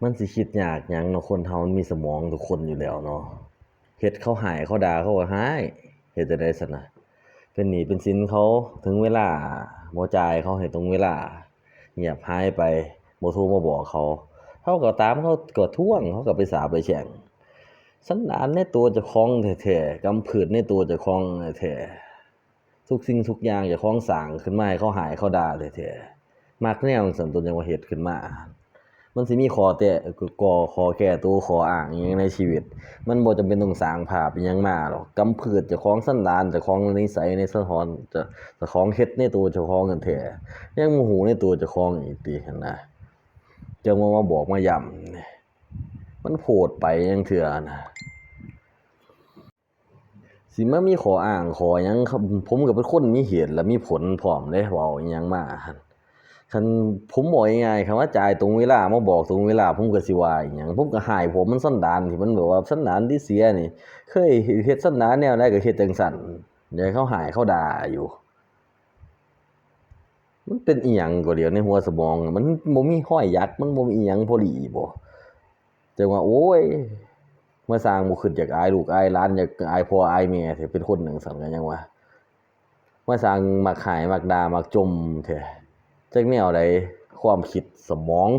มันสิคิดยากหยังเนาะคนเรามันมีสมองทุกคนอยู่แล้วเนาะเฮ็ดเขาให้เขาด่าเขาก็ร้ายเฮ็ดจั่งใดซั้นน่ะเป็นหนี้เป็นสินเขาถึงเวลาบ่จ่ายเขาให้ตรงเวลาเงียบหายไปบ่โทรมาบอกเขาเราก็ตามเขาก็ทวงเขาก็ไปสาปไปแช่งสันดานในตัวเจ้าของแท้ๆกำพืชในตัวเจ้าของแท้ๆทุกสิ่งทุกอย่างเจ้าของสร้างขึ้นมาให้เขาให้เขาด่าแท้ๆมักแนวจั่งซั้นตั่วจั่งว่าเฮ็ดขึ้นมา มันสิมีข้อแต่ข้อแก้ตัวข้ออ้างอิหยังในชีวิตมันบ่จำเป็นต้องสร้างภาพอิหยังมาหรอกกำพืชเจ้าของสันดานเจ้าของนิสัยในสะท้อนเจ้าของเฮ็ดในตัวเจ้าของนั้นแท้ยังบ่รู้ในตัวเจ้าของอีกติหั้นนะจังมาบอกมาย้ำมันโพดไปจังเทื่อนะสิมามีข้ออ้างข้อหยังครับผมก็เป็นคนมีเหตุและมีผลพร้อมเดะเว้าอิหยังมาหั้น คันผมบอกง่ายๆคำว่าจ่ายตรงเวลามาบอกตรงเวลาผมก็สิว่าอิหยังผมก็อ้ายผมมันสันดานที่มันแบบว่าสันดานที่เสียนี่เคยเฮ็ดสันดานแนวใดก็เฮ็ดจั่งซั้นอย่าให้เขาอ้ายเขาด่าอยู่มันเป็นอิหยังก็เดี๋ยวในหัวสมองอะมันบ่มีห้อยยักมันบ่มีอิหยังพอดีบ่จั่งว่าโอ๊ยมาสร้างบ่คิดอยากอายลูกอายหลานอยากอายพ่ออายแม่แท้เป็นคนจั่งซั้นก็ยังว่ามาสร้างมักอ้ายมักด่ามักจมแท้จักแนวใดความคิดสมอง